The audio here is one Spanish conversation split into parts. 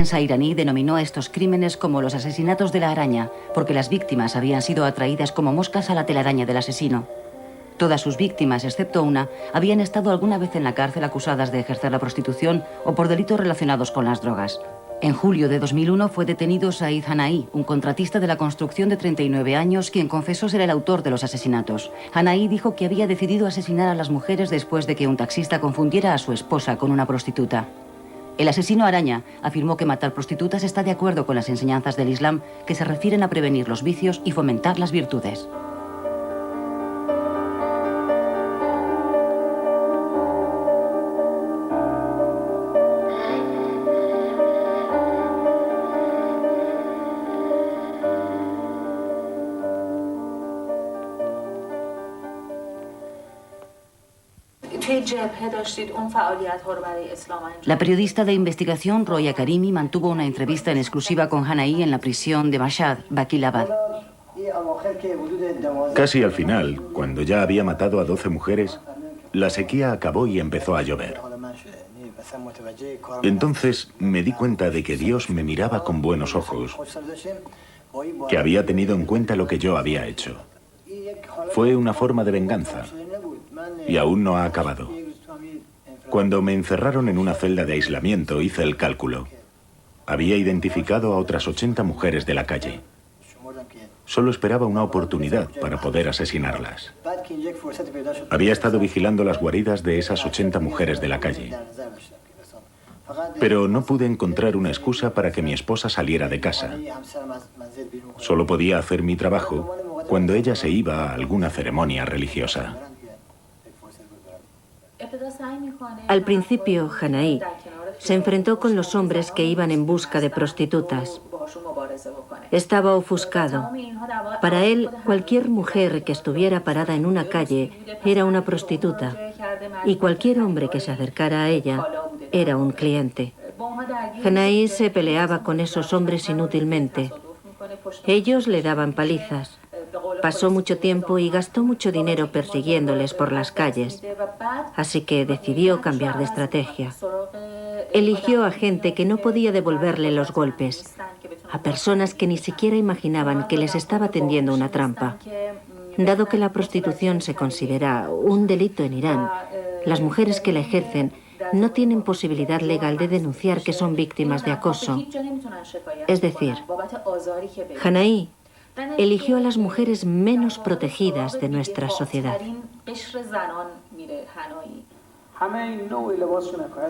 La prensa iraní denominó a estos crímenes como los asesinatos de la araña, porque las víctimas habían sido atraídas como moscas a la telaraña del asesino. Todas sus víctimas, excepto una, habían estado alguna vez en la cárcel acusadas de ejercer la prostitución o por delitos relacionados con las drogas. En julio de 2001 fue detenido Said Hanai, un contratista de la construcción de 39 años, quien confesó ser el autor de los asesinatos. Hanai dijo que había decidido asesinar a las mujeres después de que un taxista confundiera a su esposa con una prostituta. El asesino araña afirmó que matar prostitutas está de acuerdo con las enseñanzas del Islam, que se refieren a prevenir los vicios y fomentar las virtudes. La periodista de investigación Roya Karimi mantuvo una entrevista en exclusiva con Hanai en la prisión de Mashhad, Bakilabad. Casi al final, cuando ya había matado a 12 mujeres, la sequía acabó y empezó a llover. Entonces me di cuenta de que Dios me miraba con buenos ojos, que había tenido en cuenta lo que yo había hecho. Fue una forma de venganza. Y aún no ha acabado. Cuando me encerraron en una celda de aislamiento, hice el cálculo. Había identificado a otras 80 mujeres de la calle. Solo esperaba una oportunidad para poder asesinarlas. Había estado vigilando las guaridas de esas 80 mujeres de la calle. Pero no pude encontrar una excusa para que mi esposa saliera de casa. Solo podía hacer mi trabajo cuando ella se iba a alguna ceremonia religiosa. Al principio, Hanai se enfrentó con los hombres que iban en busca de prostitutas. Estaba ofuscado. Para él, cualquier mujer que estuviera parada en una calle era una prostituta, y cualquier hombre que se acercara a ella era un cliente. Hanai se peleaba con esos hombres inútilmente. Ellos le daban palizas. Pasó mucho tiempo y gastó mucho dinero persiguiéndoles por las calles, así que decidió cambiar de estrategia. Eligió a gente que no podía devolverle los golpes, a personas que ni siquiera imaginaban que les estaba tendiendo una trampa. Dado que la prostitución se considera un delito en Irán, las mujeres que la ejercen no tienen posibilidad legal de denunciar que son víctimas de acoso. Es decir, Hanai eligió a las mujeres menos protegidas de nuestra sociedad.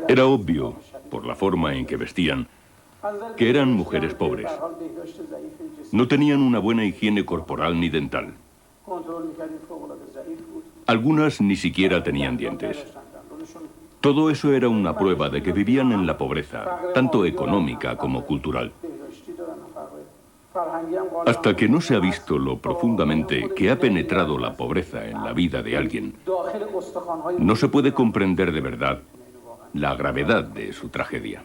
Era obvio, por la forma en que vestían, que eran mujeres pobres. No tenían una buena higiene corporal ni dental. Algunas ni siquiera tenían dientes. Todo eso era una prueba de que vivían en la pobreza, tanto económica como cultural. Hasta que no se ha visto lo profundamente que ha penetrado la pobreza en la vida de alguien, no se puede comprender de verdad la gravedad de su tragedia.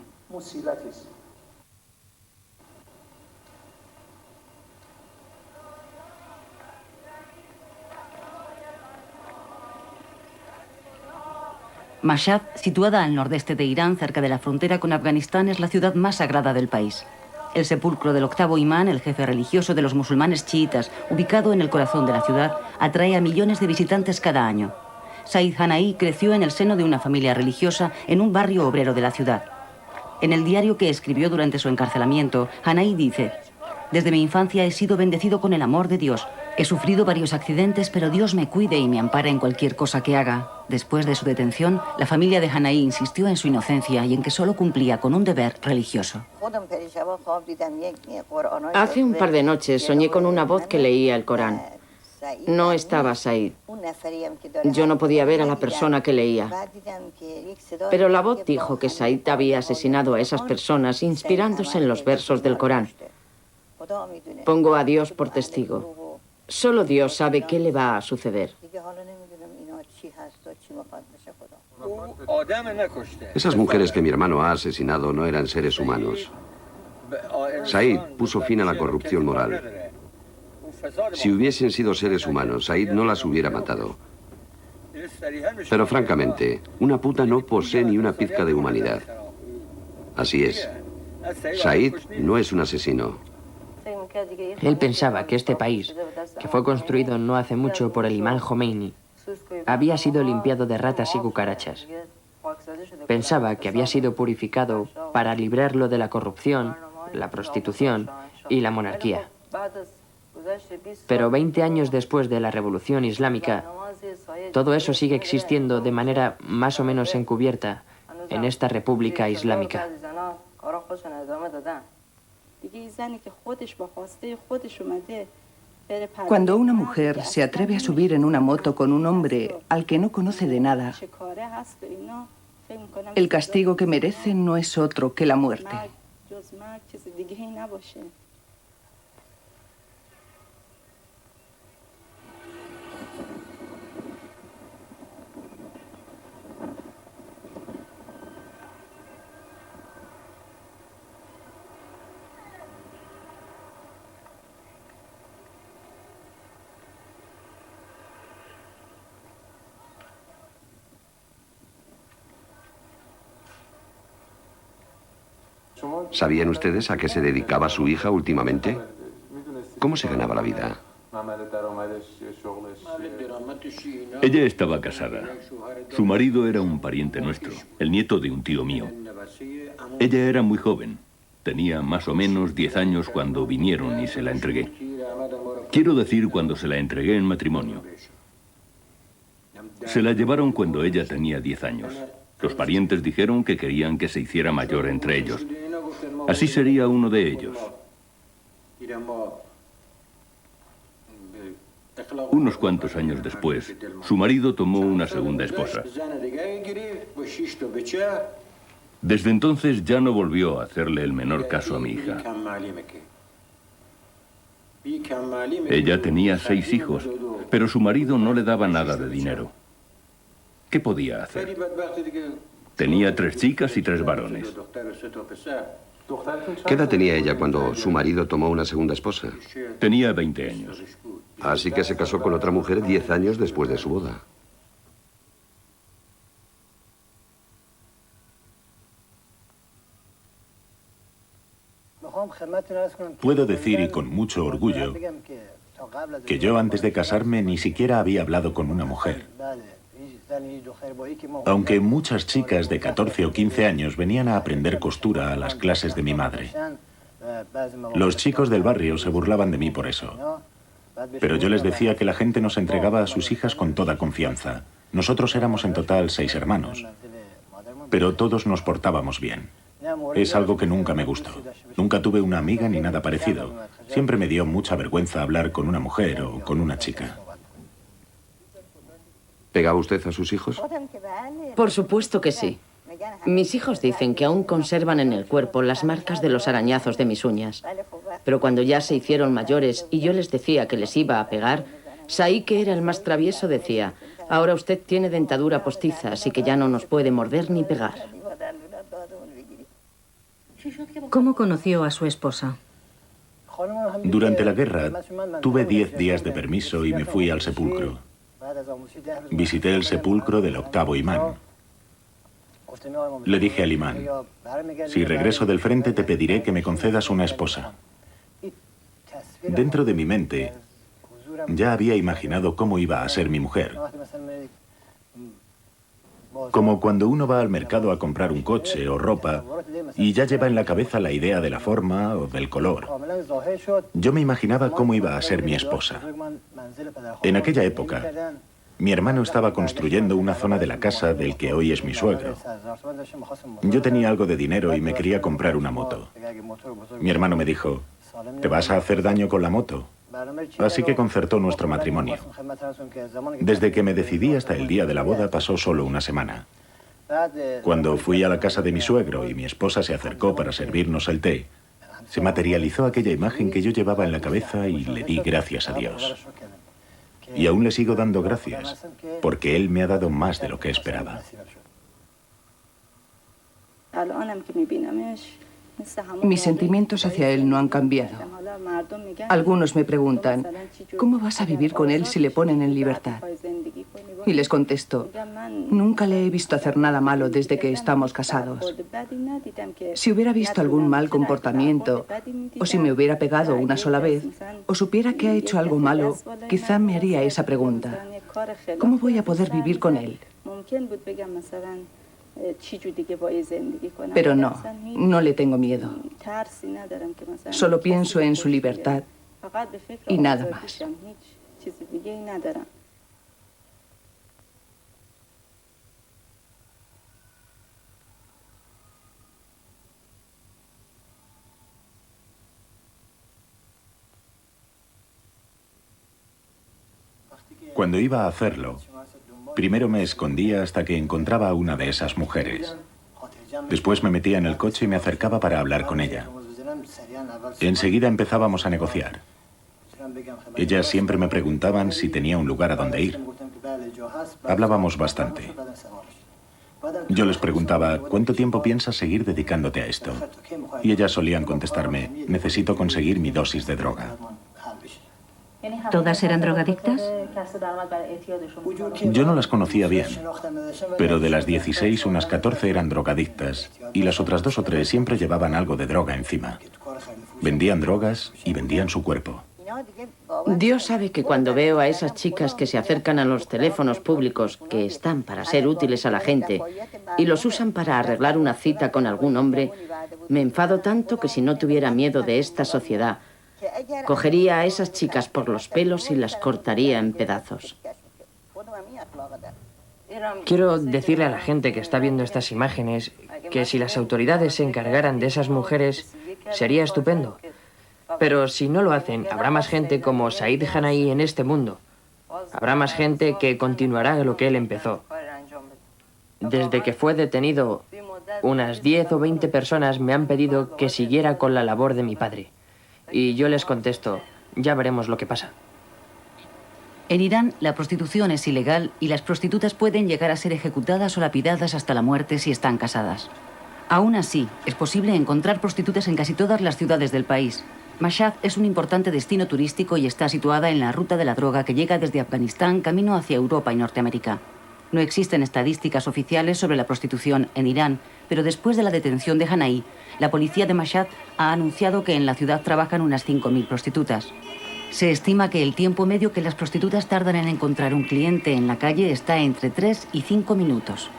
Mashhad, situada al nordeste de Irán, cerca de la frontera con Afganistán, es la ciudad más sagrada del país. El sepulcro del octavo imán, el jefe religioso de los musulmanes chiitas, ubicado en el corazón de la ciudad, atrae a millones de visitantes cada año. Said Hanai creció en el seno de una familia religiosa en un barrio obrero de la ciudad. En el diario que escribió durante su encarcelamiento, Hanai dice: «Desde mi infancia he sido bendecido con el amor de Dios. He sufrido varios accidentes, pero Dios me cuide y me ampara en cualquier cosa que haga». Después de su detención, la familia de Hanai insistió en su inocencia y en que solo cumplía con un deber religioso. Hace un par de noches soñé con una voz que leía el Corán. No estaba Said. Yo no podía ver a la persona que leía. Pero la voz dijo que Said había asesinado a esas personas inspirándose en los versos del Corán. Pongo a Dios por testigo. Solo Dios sabe qué le va a suceder. Esas mujeres que mi hermano ha asesinado no eran seres humanos. Said puso fin a la corrupción moral. Si hubiesen sido seres humanos, Said no las hubiera matado. Pero francamente, una puta no posee ni una pizca de humanidad. Así es. Said no es un asesino. Él pensaba que este país, que fue construido no hace mucho por el imán Jomeini, había sido limpiado de ratas y cucarachas. Pensaba que había sido purificado para librarlo de la corrupción, la prostitución y la monarquía. Pero 20 años después de la Revolución Islámica, todo eso sigue existiendo de manera más o menos encubierta en esta República Islámica. Cuando una mujer se atreve a subir en una moto con un hombre al que no conoce de nada, el castigo que merece no es otro que la muerte. ¿Sabían ustedes a qué se dedicaba su hija últimamente? ¿Cómo se ganaba la vida? Ella estaba casada. Su marido era un pariente nuestro, el nieto de un tío mío. Ella era muy joven. Tenía más o menos 10 años cuando vinieron y se la entregué. Quiero decir, cuando se la entregué en matrimonio. Se la llevaron cuando ella tenía 10 años. Los parientes dijeron que querían que se hiciera mayor entre ellos. Así sería uno de ellos. Unos cuantos años después, su marido tomó una segunda esposa. Desde entonces ya no volvió a hacerle el menor caso a mi hija. Ella tenía 6 hijos, pero su marido no le daba nada de dinero. ¿Qué podía hacer? Tenía 3 chicas y 3 varones. ¿Qué edad tenía ella cuando su marido tomó una segunda esposa? Tenía 20 años. Así que se casó con otra mujer 10 años después de su boda. Puedo decir, y con mucho orgullo, que yo antes de casarme ni siquiera había hablado con una mujer. Aunque muchas chicas de 14 o 15 años venían a aprender costura a las clases de mi madre. Los chicos del barrio se burlaban de mí por eso. Pero yo les decía que la gente nos entregaba a sus hijas con toda confianza. Nosotros éramos en total 6 hermanos. Pero todos nos portábamos bien. Es algo que nunca me gustó. Nunca tuve una amiga ni nada parecido. Siempre me dio mucha vergüenza hablar con una mujer o con una chica. ¿Pegaba usted a sus hijos? Por supuesto que sí. Mis hijos dicen que aún conservan en el cuerpo las marcas de los arañazos de mis uñas. Pero cuando ya se hicieron mayores y yo les decía que les iba a pegar, Said, que era el más travieso, decía: ahora usted tiene dentadura postiza, así que ya no nos puede morder ni pegar. ¿Cómo conoció a su esposa? Durante la guerra tuve 10 días de permiso y me fui al sepulcro. Visité el sepulcro del 8º imán. Le dije al imán: si regreso del frente te pediré que me concedas una esposa. Dentro de mi mente ya había imaginado cómo iba a ser mi mujer. Como cuando uno va al mercado a comprar un coche o ropa y ya lleva en la cabeza la idea de la forma o del color. Yo me imaginaba cómo iba a ser mi esposa. En aquella época, mi hermano estaba construyendo una zona de la casa del que hoy es mi suegro. Yo tenía algo de dinero y me quería comprar una moto. Mi hermano me dijo: ¿te vas a hacer daño con la moto? Así que concertó nuestro matrimonio. Desde que me decidí hasta el día de la boda pasó solo una semana. Cuando fui a la casa de mi suegro y mi esposa se acercó para servirnos el té, se materializó aquella imagen que yo llevaba en la cabeza y le di gracias a Dios. Y aún le sigo dando gracias, porque Él me ha dado más de lo que esperaba. Mis sentimientos hacia él no han cambiado. Algunos me preguntan: ¿cómo vas a vivir con él si le ponen en libertad? Y les contesto, nunca le he visto hacer nada malo desde que estamos casados. Si hubiera visto algún mal comportamiento, o si me hubiera pegado una sola vez, o supiera que ha hecho algo malo, quizá me haría esa pregunta. ¿Cómo voy a poder vivir con él? Pero no, no le tengo miedo. Solo pienso en su libertad y nada más. Cuando iba a hacerlo, primero me escondía hasta que encontraba a una de esas mujeres. Después me metía en el coche y me acercaba para hablar con ella. Enseguida empezábamos a negociar. Ellas siempre me preguntaban si tenía un lugar a donde ir. Hablábamos bastante. Yo les preguntaba, ¿cuánto tiempo piensas seguir dedicándote a esto? Y ellas solían contestarme, necesito conseguir mi dosis de droga. ¿Todas eran drogadictas? Yo no las conocía bien, pero de las 16, unas 14 eran drogadictas y las otras 2 o 3 siempre llevaban algo de droga encima. Vendían drogas y vendían su cuerpo. Dios sabe que cuando veo a esas chicas que se acercan a los teléfonos públicos, que están para ser útiles a la gente, y los usan para arreglar una cita con algún hombre, me enfado tanto que si no tuviera miedo de esta sociedad, cogería a esas chicas por los pelos y las cortaría en pedazos. Quiero decirle a la gente que está viendo estas imágenes que si las autoridades se encargaran de esas mujeres, sería estupendo. Pero si no lo hacen, habrá más gente como Said Hanahi en este mundo. Habrá más gente que continuará lo que él empezó. Desde que fue detenido, unas 10 o 20 personas me han pedido que siguiera con la labor de mi padre. Y yo les contesto, ya veremos lo que pasa. En Irán, la prostitución es ilegal y las prostitutas pueden llegar a ser ejecutadas o lapidadas hasta la muerte si están casadas. Aún así, es posible encontrar prostitutas en casi todas las ciudades del país. Mashhad es un importante destino turístico y está situada en la ruta de la droga que llega desde Afganistán camino hacia Europa y Norteamérica. No existen estadísticas oficiales sobre la prostitución en Irán, pero después de la detención de Hanahi, la policía de Mashhad ha anunciado que en la ciudad trabajan unas 5.000 prostitutas. Se estima que el tiempo medio que las prostitutas tardan en encontrar un cliente en la calle está entre 3 y 5 minutos.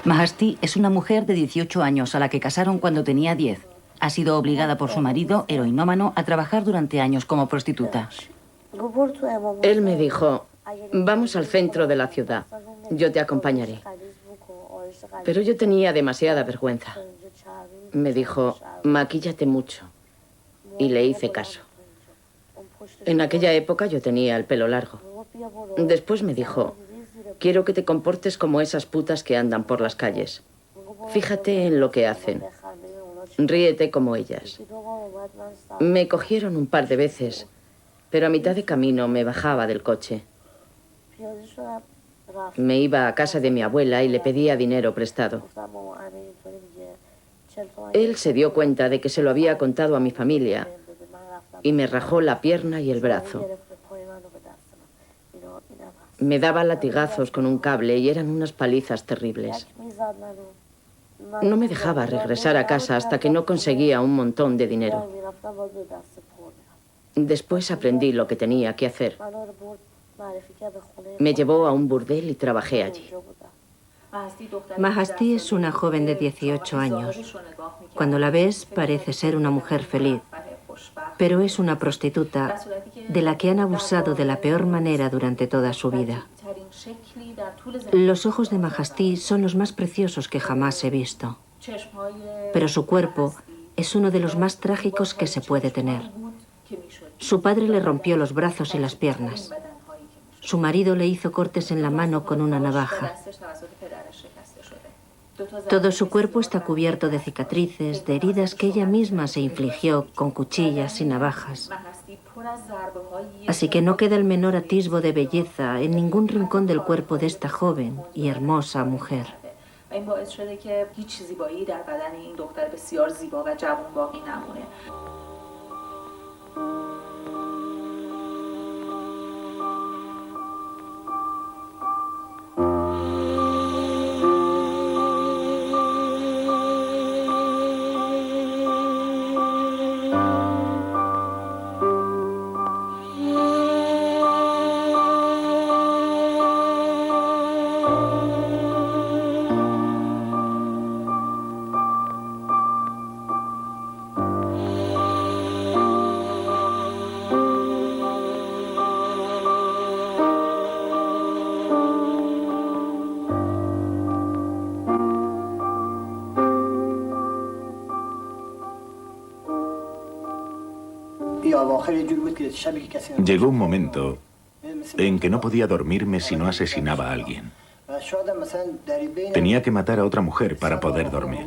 Mahasti es una mujer de 18 años a la que casaron cuando tenía 10. Ha sido obligada por su marido, heroinómano, a trabajar durante años como prostituta. Él me dijo, vamos al centro de la ciudad, yo te acompañaré. Pero yo tenía demasiada vergüenza. Me dijo, maquíllate mucho. Y le hice caso. En aquella época yo tenía el pelo largo. Después me dijo, quiero que te comportes como esas putas que andan por las calles. Fíjate en lo que hacen. Ríete como ellas. Me cogieron un par de veces, pero a mitad de camino me bajaba del coche. Me iba a casa de mi abuela y le pedía dinero prestado. Él se dio cuenta de que se lo había contado a mi familia y me rajó la pierna y el brazo. Me daba latigazos con un cable y eran unas palizas terribles. No me dejaba regresar a casa hasta que no conseguía un montón de dinero. Después aprendí lo que tenía que hacer. Me llevó a un burdel y trabajé allí. Mahasti es una joven de 18 años. Cuando la ves, parece ser una mujer feliz. Pero es una prostituta de la que han abusado de la peor manera durante toda su vida. Los ojos de Mahasti son los más preciosos que jamás he visto. Pero su cuerpo es uno de los más trágicos que se puede tener. Su padre le rompió los brazos y las piernas. Su marido le hizo cortes en la mano con una navaja. Todo su cuerpo está cubierto de cicatrices, de heridas que ella misma se infligió con cuchillas y navajas. Así que no queda el menor atisbo de belleza en ningún rincón del cuerpo de esta joven y hermosa mujer. این باعث شده که هیچ زیبایی در بدن این دختر بسیار زیبا و جوان باقی نمونه. Llegó un momento en que no podía dormirme si no asesinaba a alguien. Tenía que matar a otra mujer para poder dormir.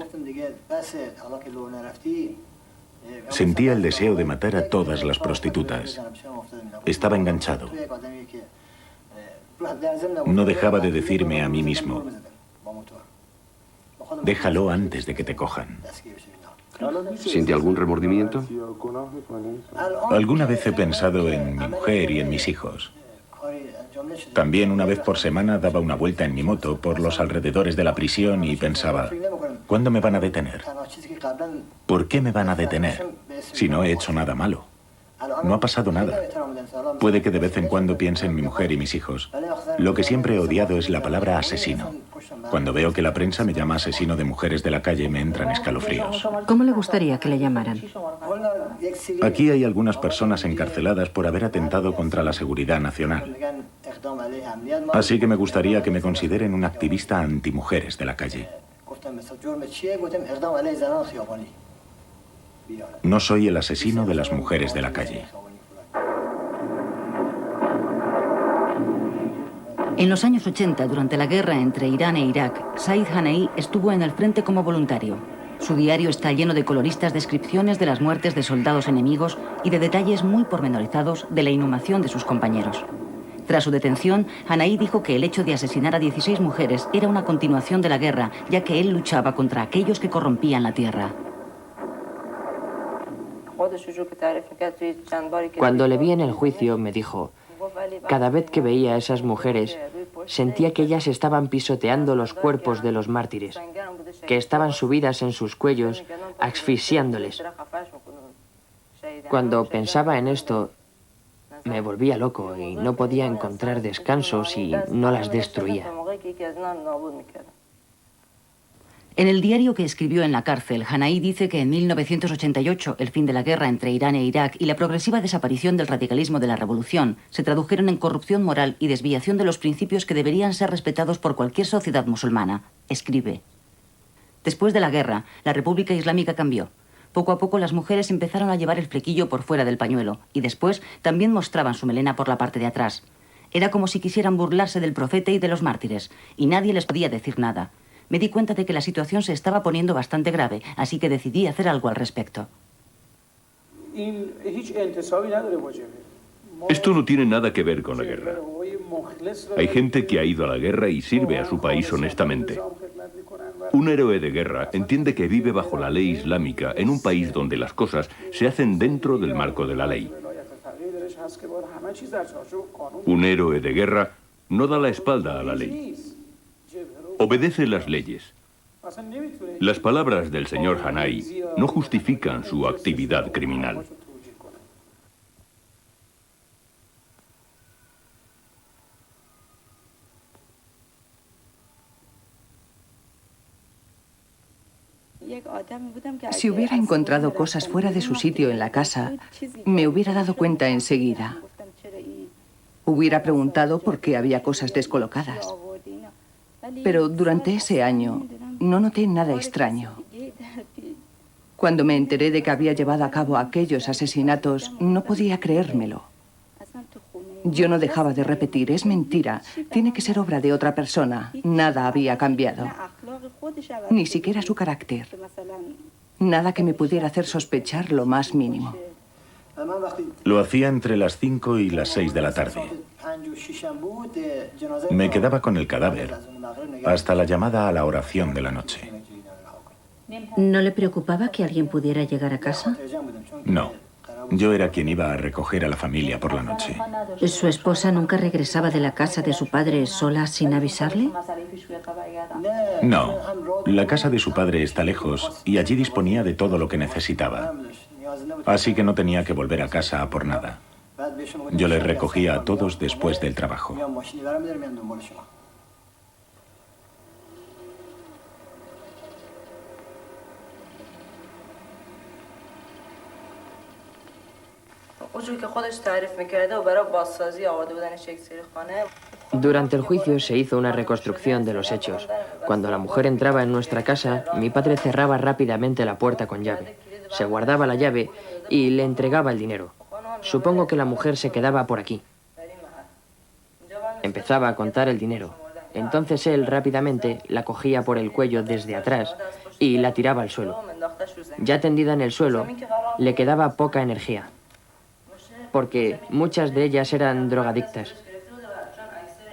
Sentía el deseo de matar a todas las prostitutas. Estaba enganchado. No dejaba de decirme a mí mismo: déjalo antes de que te cojan. ¿Siente algún remordimiento? Alguna vez he pensado en mi mujer y en mis hijos. También una vez por semana daba una vuelta en mi moto por los alrededores de la prisión y pensaba: ¿cuándo me van a detener? ¿Por qué me van a detener si no he hecho nada malo? No ha pasado nada. Puede que de vez en cuando piense en mi mujer y mis hijos. Lo que siempre he odiado es la palabra asesino. Cuando veo que la prensa me llama asesino de mujeres de la calle, me entran escalofríos. ¿Cómo le gustaría que le llamaran? Aquí hay algunas personas encarceladas por haber atentado contra la seguridad nacional. Así que me gustaría que me consideren un activista antimujeres de la calle. No soy el asesino de las mujeres de la calle. En los años 80, durante la guerra entre Irán e Irak, Said Hanai estuvo en el frente como voluntario. Su diario está lleno de coloristas descripciones de las muertes de soldados enemigos y de detalles muy pormenorizados de la inhumación de sus compañeros. Tras su detención, Hanai dijo que el hecho de asesinar a 16 mujeres era una continuación de la guerra, ya que él luchaba contra aquellos que corrompían la tierra. Cuando le vi en el juicio, me dijo: cada vez que veía a esas mujeres, sentía que ellas estaban pisoteando los cuerpos de los mártires, que estaban subidas en sus cuellos, asfixiándoles. Cuando pensaba en esto, me volvía loco y no podía encontrar descanso si no las destruía. En el diario que escribió en la cárcel, Hanai dice que en 1988, el fin de la guerra entre Irán e Irak y la progresiva desaparición del radicalismo de la revolución se tradujeron en corrupción moral y desviación de los principios que deberían ser respetados por cualquier sociedad musulmana. Escribe: después de la guerra, la República Islámica cambió. Poco a poco las mujeres empezaron a llevar el flequillo por fuera del pañuelo y después también mostraban su melena por la parte de atrás. Era como si quisieran burlarse del profeta y de los mártires, y nadie les podía decir nada. Me di cuenta de que la situación se estaba poniendo bastante grave, así que decidí hacer algo al respecto. Esto no tiene nada que ver con la guerra. Hay gente que ha ido a la guerra y sirve a su país honestamente. Un héroe de guerra entiende que vive bajo la ley islámica en un país donde las cosas se hacen dentro del marco de la ley. Un héroe de guerra no da la espalda a la ley. Obedece las leyes. Las palabras del señor Hanai no justifican su actividad criminal. Si hubiera encontrado cosas fuera de su sitio en la casa, me hubiera dado cuenta enseguida. Hubiera preguntado por qué había cosas descolocadas. Pero durante ese año no noté nada extraño. Cuando me enteré de que había llevado a cabo aquellos asesinatos, no podía creérmelo. Yo no dejaba de repetir: es mentira, tiene que ser obra de otra persona. Nada había cambiado. Ni siquiera su carácter. Nada que me pudiera hacer sospechar lo más mínimo. Lo hacía entre las 5 y las 6 de la tarde. Me quedaba con el cadáver hasta la llamada a la oración de la noche. ¿No le preocupaba que alguien pudiera llegar a casa? No, yo era quien iba a recoger a la familia por la noche. ¿Su esposa nunca regresaba de la casa de su padre sola sin avisarle? No, la casa de su padre está lejos y allí disponía de todo lo que necesitaba. Así que no tenía que volver a casa a por nada. Yo les recogía a todos después del trabajo. Durante el juicio se hizo una reconstrucción de los hechos. Cuando la mujer entraba en nuestra casa, mi padre cerraba rápidamente la puerta con llave. Se guardaba la llave y le entregaba el dinero. Supongo que la mujer se quedaba por aquí. Empezaba a contar el dinero. Entonces él rápidamente la cogía por el cuello desde atrás y la tiraba al suelo. Ya tendida en el suelo, le quedaba poca energía, porque muchas de ellas eran drogadictas.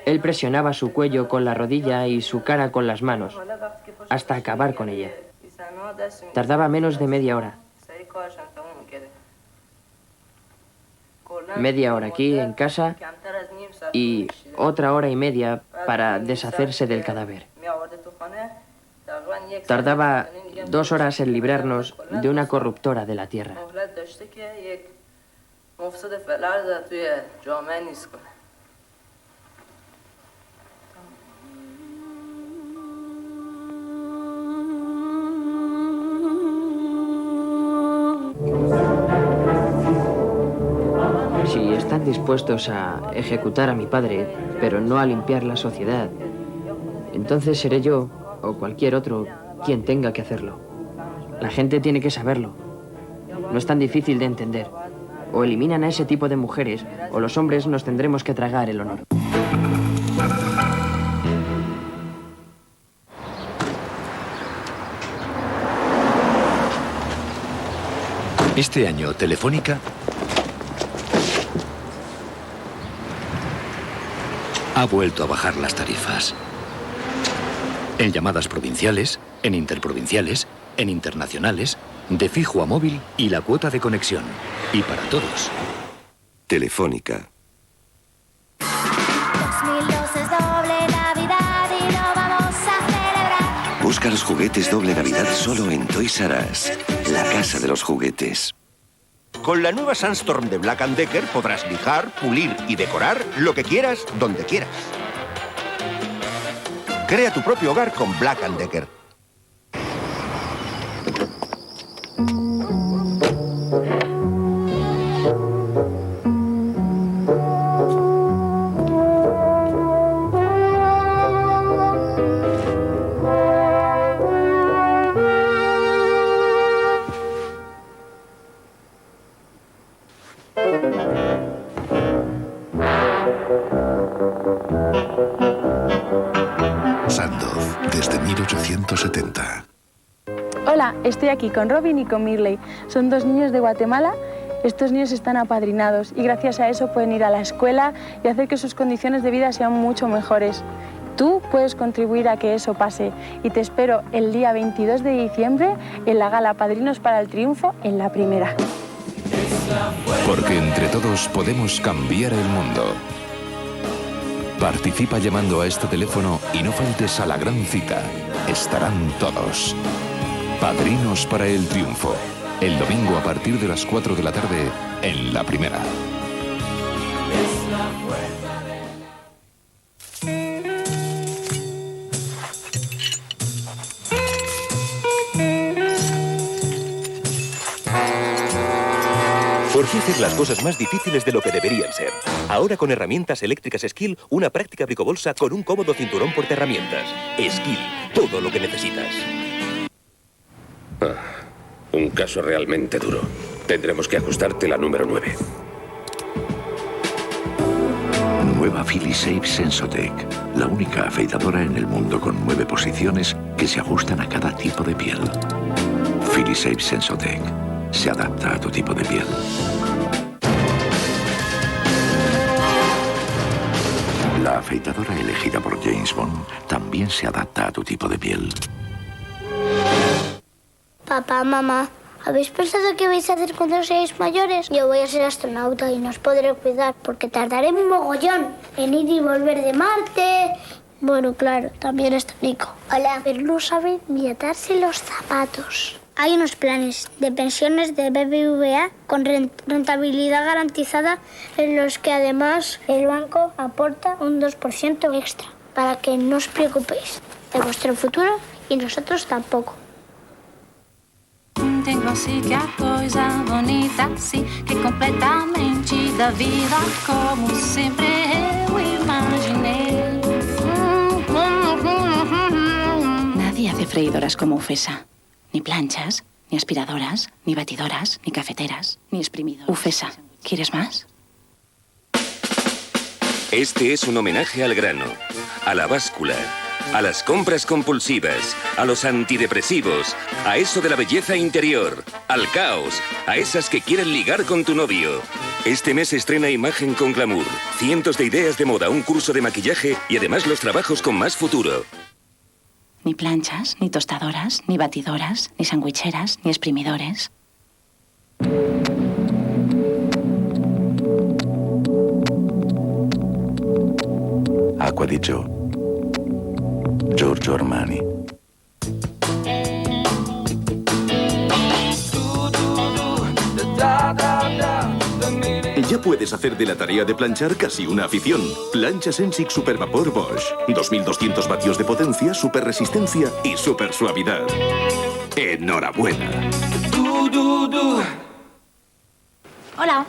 Él presionaba su cuello con la rodilla y su cara con las manos, hasta acabar con ella. Tardaba menos de media hora. Media hora aquí en casa y otra hora y media para deshacerse del cadáver. Tardaba 2 horas en librarnos de una corruptora de la tierra. Si están dispuestos a ejecutar a mi padre, pero no a limpiar la sociedad, entonces seré yo, o cualquier otro, quien tenga que hacerlo. La gente tiene que saberlo. No es tan difícil de entender. O eliminan a ese tipo de mujeres, o los hombres nos tendremos que tragar el honor. Este año, Telefónica ha vuelto a bajar las tarifas. En llamadas provinciales, en interprovinciales, en internacionales, de fijo a móvil y la cuota de conexión. Y para todos. Telefónica. 2002 es doble Navidad y lo vamos a celebrar. Busca los juguetes doble Navidad solo en Toys R Us, la casa de los juguetes. Con la nueva Sandstorm de Black & Decker podrás lijar, pulir y decorar lo que quieras, donde quieras. Crea tu propio hogar con Black & Decker. Sandoz, desde 1870. Hola, estoy aquí con Robin y con Mirley. Son 2 niños de Guatemala. Estos niños están apadrinados y gracias a eso pueden ir a la escuela y hacer que sus condiciones de vida sean mucho mejores. Tú puedes contribuir a que eso pase y te espero el día 22 de diciembre en la gala Padrinos para el Triunfo en la primera. Porque entre todos podemos cambiar el mundo. Participa llamando a este teléfono y no faltes a la gran cita. Estarán todos. Padrinos para el Triunfo. El domingo a partir de las 4 de la tarde en la primera. ¿Por qué hacer las cosas más difíciles de lo que deberían ser? Ahora con herramientas eléctricas Skill, una práctica bricobolsa con un cómodo cinturón portaherramientas. Skill, todo lo que necesitas. Un caso realmente duro. Tendremos que ajustarte la número 9. Nueva Filisave Sensotec, la única afeitadora en el mundo con 9 posiciones que se ajustan a cada tipo de piel. Filisave Sensotec se adapta a tu tipo de piel. La afeitadora elegida por James Bond también se adapta a tu tipo de piel. Papá, mamá, ¿habéis pensado qué vais a hacer cuando seáis mayores? Yo voy a ser astronauta y no os podré cuidar porque tardaré un mogollón en ir y volver de Marte. Bueno, claro, también está Nico. Hola. Pero no sabe ni atarse los zapatos. Hay unos planes de pensiones de BBVA con rentabilidad garantizada en los que además el banco aporta un 2% extra para que no os preocupéis de vuestro futuro y nosotros tampoco. Integram-se que a coisa bonita assim que completamente da vida como sempre eu imaginei. Nadie hace freidoras como Ufesa. Ni planchas, ni aspiradoras, ni batidoras, ni cafeteras, ni exprimidoras. Ufesa, ¿quieres más? Este es un homenaje al grano, a la báscula, a las compras compulsivas, a los antidepresivos, a eso de la belleza interior, al caos, a esas que quieren ligar con tu novio. Este mes estrena Imagen con Glamour, cientos de ideas de moda, un curso de maquillaje y además los trabajos con más futuro. Ni planchas, ni tostadoras, ni batidoras, ni sandwicheras, ni exprimidores. Acqua di Gio. Giorgio Armani. Ya puedes hacer de la tarea de planchar casi una afición. Plancha Sensic Super Vapor Bosch. 2200 vatios de potencia, super resistencia y super suavidad. ¡Enhorabuena! Hola.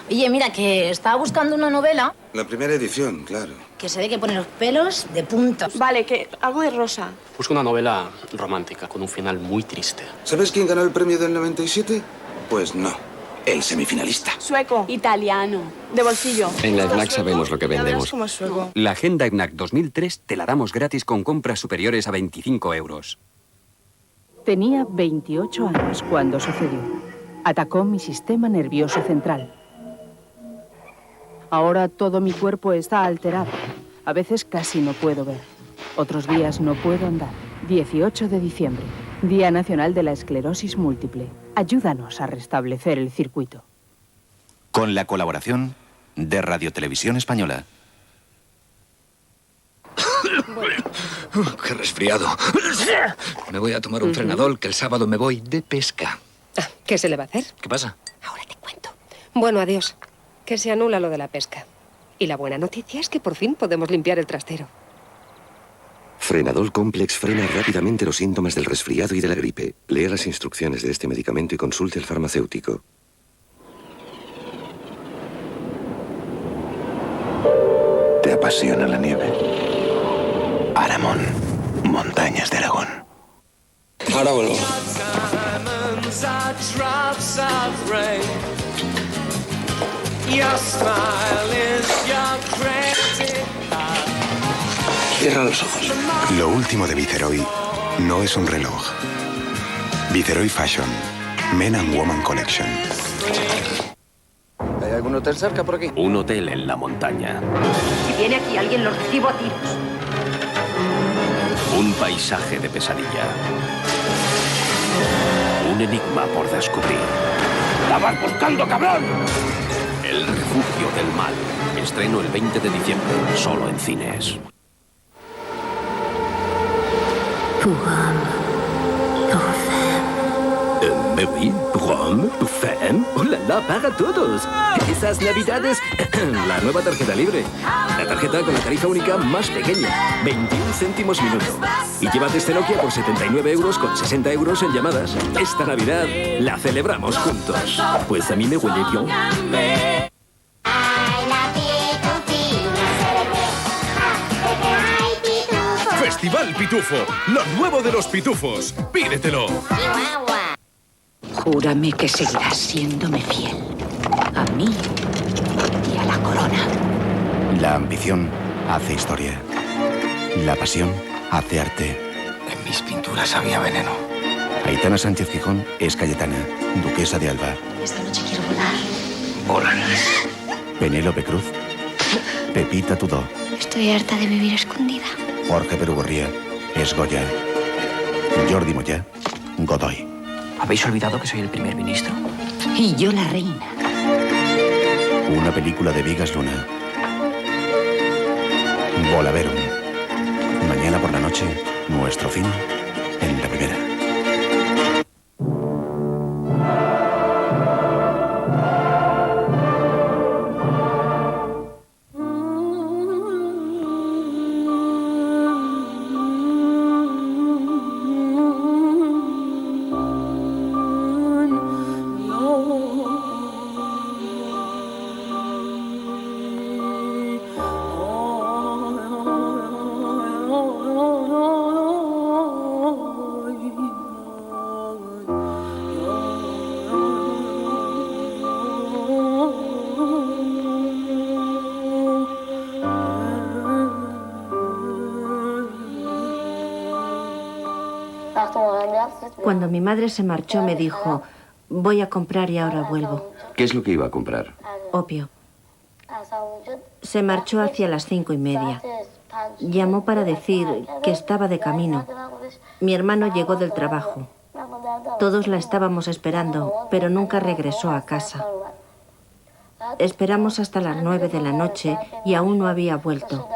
Oye, mira, que estaba buscando una novela La primera edición, claro. que se ve que pone los pelos de puntos. Vale, que algo de rosa. Busco una novela romántica con un final muy triste. ¿Sabes quién ganó el premio del 97? Pues no. El semifinalista. Sueco. Italiano. De bolsillo. En la FNAC sabemos lo que vendemos. Como sueco. La agenda FNAC 2003 te la damos gratis con compras superiores a 25 euros. Tenía 28 años cuando sucedió. Atacó mi sistema nervioso central. Ahora todo mi cuerpo está alterado. A veces casi no puedo ver. Otros días no puedo andar. 18 de diciembre, Día Nacional de la Esclerosis Múltiple. Ayúdanos a restablecer el circuito. Con la colaboración de Radio Televisión Española. ¡Qué resfriado! Me voy a tomar un Frenadol, que el sábado me voy de pesca. ¿Qué se le va a hacer? ¿Qué pasa? Bueno, adiós. Que se anula lo de la pesca. Y la buena noticia es que por fin podemos limpiar el trastero. Frenadol Complex frena rápidamente los síntomas del resfriado y de la gripe. Lea las instrucciones de este medicamento y consulte al farmacéutico. ¿Te apasiona la nieve? Aramón, montañas de Aragón. Ahora vuelvo. Cierra los ojos. Lo último de Viceroy no es un reloj. Viceroy Fashion, Men and Woman Collection. ¿Hay algún hotel cerca por aquí? Un hotel en la montaña. Si viene aquí alguien, lo recibo a tiros. Un paisaje de pesadilla. Un enigma por descubrir. ¡La vas buscando, cabrón! El refugio del mal. Estreno el 20 de diciembre, solo en cines. Oui, pour homme, pour femme. ¡Oh, la, la, para todos! Esas navidades, la nueva tarjeta libre. La tarjeta con la tarifa única más pequeña, 21 céntimos minuto. Y llévate este Nokia por 79 euros con 60 euros en llamadas. Esta Navidad la celebramos juntos. Pues a mí me huele bien. Festival Pitufo, lo nuevo de los pitufos. Pídetelo. Júrame que seguirás siéndome fiel. A mí y a la corona. La ambición hace historia. La pasión hace arte. En mis pinturas había veneno. Aitana Sánchez Gijón es Cayetana, duquesa de Alba. Esta noche quiero volar. Volar. Penélope Cruz, Pepita Tudó. Estoy harta de vivir escondida. Jorge Perugorría es Goya. Jordi Moya, Godoy. ¿Habéis olvidado que soy el primer ministro? Y yo la reina. Una película de Vigas Luna. Volaverum. Mañana por la noche, nuestro fin en la primera. Cuando mi madre se marchó me dijo, voy a comprar y ahora vuelvo. ¿Qué es lo que iba a comprar? Opio. Se marchó hacia las 5:30. Llamó para decir que estaba de camino. Mi hermano llegó del trabajo. Todos la estábamos esperando, pero nunca regresó a casa. Esperamos hasta las 9 de la noche y aún no había vuelto.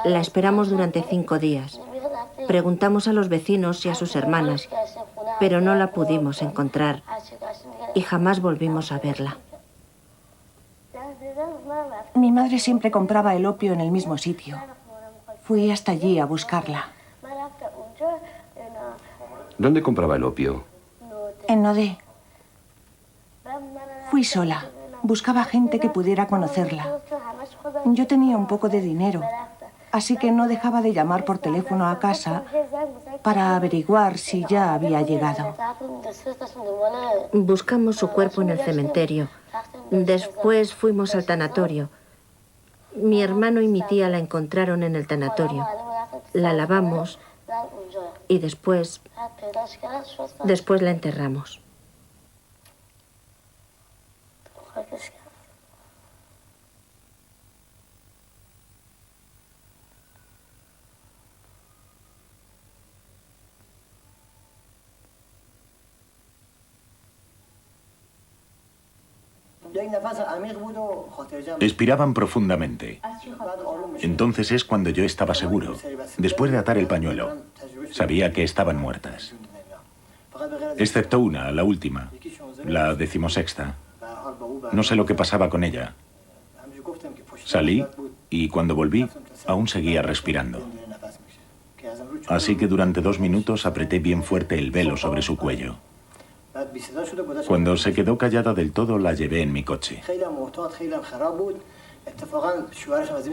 La esperamos durante 5 días. Preguntamos a los vecinos y a sus hermanas, pero no la pudimos encontrar y jamás volvimos a verla. Mi madre siempre compraba el opio en el mismo sitio. Fui hasta allí a buscarla. ¿Dónde compraba el opio? En Nodé. Fui sola. Buscaba gente que pudiera conocerla. Yo tenía un poco de dinero, así que no dejaba de llamar por teléfono a casa para averiguar si ya había llegado. Buscamos su cuerpo en el cementerio. Después fuimos al tanatorio. Mi hermano y mi tía la encontraron en el tanatorio. La lavamos y después la enterramos. Expiraban profundamente. Entonces es cuando yo estaba seguro, después de atar el pañuelo. Sabía que estaban muertas. Excepto una, la última, la 16ª. No sé lo que pasaba con ella. Salí y cuando volví, aún seguía respirando. Así que durante 2 minutos apreté bien fuerte el velo sobre su cuello. Cuando se quedó callada del todo, la llevé en mi coche.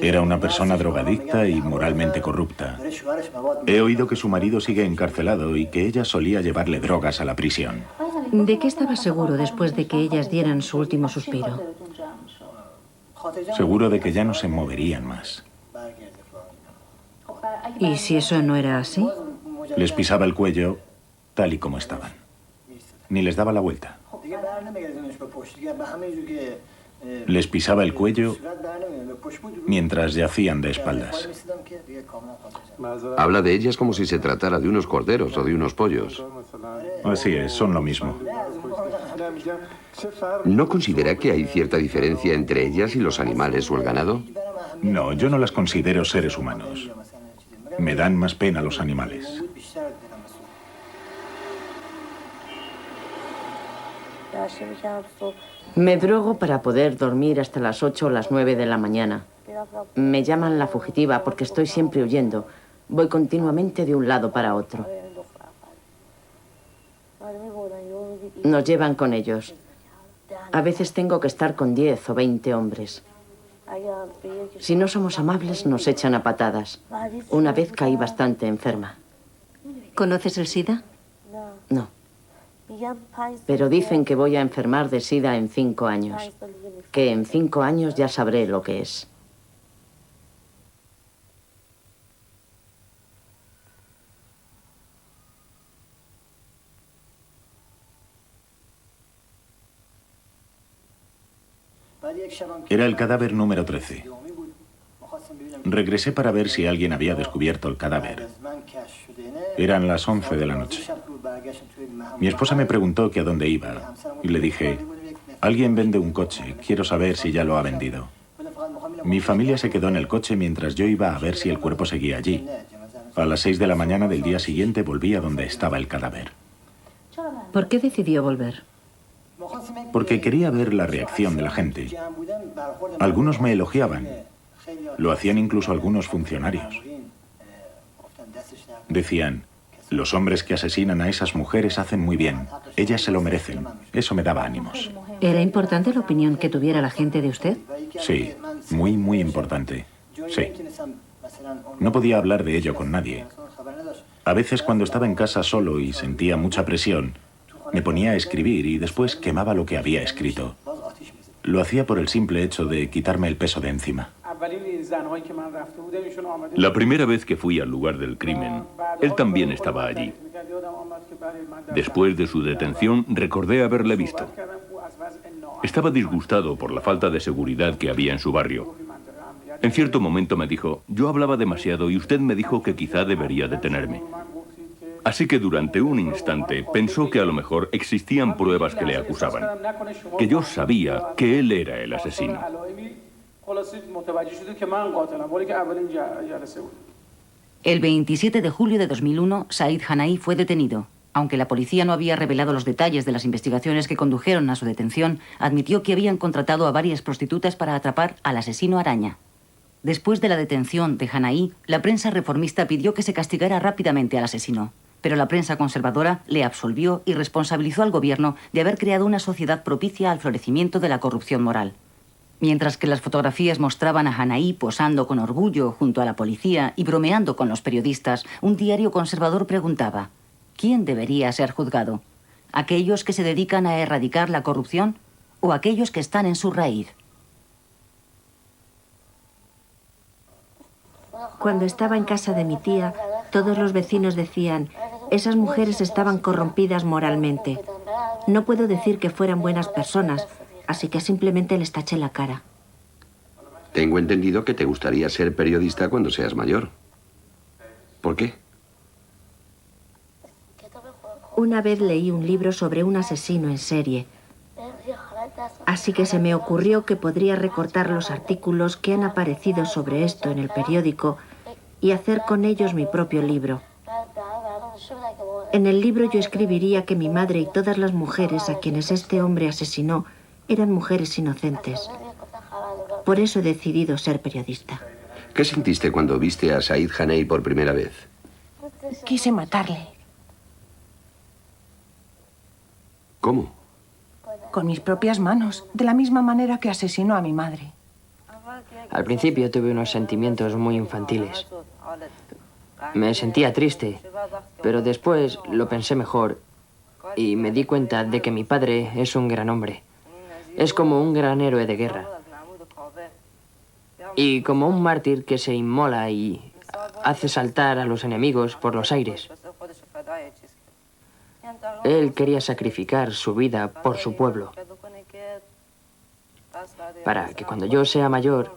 Era una persona drogadicta y moralmente corrupta. He oído que su marido sigue encarcelado y que ella solía llevarle drogas a la prisión. ¿De qué estaba seguro después de que ellas dieran su último suspiro? Seguro de que ya no se moverían más. ¿Y si eso no era así? Les pisaba el cuello tal y como estaban. Ni les daba la vuelta. Les pisaba el cuello mientras yacían de espaldas. Habla de ellas como si se tratara de unos corderos o de unos pollos. Así es, son lo mismo. ¿No considera que hay cierta diferencia entre ellas y los animales o el ganado? No, yo no las considero seres humanos. Me dan más pena los animales. Me drogo para poder dormir hasta las 8 o las 9 de la mañana. Me llaman la fugitiva porque estoy siempre huyendo. Voy continuamente de un lado para otro. Nos llevan con ellos. A veces tengo que estar con 10 o 20 hombres. Si no somos amables, nos echan a patadas. Una vez caí bastante enferma. ¿Conoces el SIDA? No. Pero dicen que voy a enfermar de SIDA en 5 años. Que en 5 años ya sabré lo que es. Era el cadáver número 13. Regresé para ver si alguien había descubierto el cadáver. Eran las 11 de la noche. Mi esposa me preguntó que a dónde iba y le dije, alguien vende un coche, quiero saber si ya lo ha vendido. Mi familia se quedó en el coche mientras yo iba a ver si el cuerpo seguía allí. A las 6 de la mañana del día siguiente volví a donde estaba el cadáver. ¿Por qué decidió volver? Porque quería ver la reacción de la gente. Algunos me elogiaban. Lo hacían incluso algunos funcionarios. Decían, los hombres que asesinan a esas mujeres hacen muy bien. Ellas se lo merecen. Eso me daba ánimos. ¿Era importante la opinión que tuviera la gente de usted? Sí, muy importante. Sí. No podía hablar de ello con nadie. A veces cuando estaba en casa solo y sentía mucha presión, me ponía a escribir y después quemaba lo que había escrito. Lo hacía por el simple hecho de quitarme el peso de encima. La primera vez que fui al lugar del crimen, él también estaba allí. Después de su detención, recordé haberle visto. Estaba disgustado por la falta de seguridad que había en su barrio. En cierto momento me dijo, yo hablaba demasiado y usted me dijo que quizá debería detenerme. Así que durante un instante pensó que a lo mejor existían pruebas que le acusaban, que yo sabía que él era el asesino. El 27 de julio de 2001, Said Hanahi fue detenido. Aunque la policía no había revelado los detalles de las investigaciones que condujeron a su detención, admitió que habían contratado a varias prostitutas para atrapar al asesino araña. Después de la detención de Hanahi, la prensa reformista pidió que se castigara rápidamente al asesino, pero la prensa conservadora le absolvió y responsabilizó al gobierno de haber creado una sociedad propicia al florecimiento de la corrupción moral. Mientras que las fotografías mostraban a Hanahi posando con orgullo junto a la policía y bromeando con los periodistas, un diario conservador preguntaba, ¿quién debería ser juzgado? ¿Aquellos que se dedican a erradicar la corrupción o aquellos que están en su raíz? Cuando estaba en casa de mi tía, todos los vecinos decían, esas mujeres estaban corrompidas moralmente. No puedo decir que fueran buenas personas, así que simplemente les taché la cara. Tengo entendido que te gustaría ser periodista cuando seas mayor. ¿Por qué? Una vez leí un libro sobre un asesino en serie. Así que se me ocurrió que podría recortar los artículos que han aparecido sobre esto en el periódico y hacer con ellos mi propio libro. En el libro yo escribiría que mi madre y todas las mujeres a quienes este hombre asesinó eran mujeres inocentes. Por eso he decidido ser periodista. ¿Qué sentiste cuando viste a Said Hanahi por primera vez? Quise matarle. ¿Cómo? Con mis propias manos, de la misma manera que asesinó a mi madre. Al principio tuve unos sentimientos muy infantiles. Me sentía triste, pero después lo pensé mejor y me di cuenta de que mi padre es un gran hombre. Es como un gran héroe de guerra. Y como un mártir que se inmola y hace saltar a los enemigos por los aires. Él quería sacrificar su vida por su pueblo, para que cuando yo sea mayor,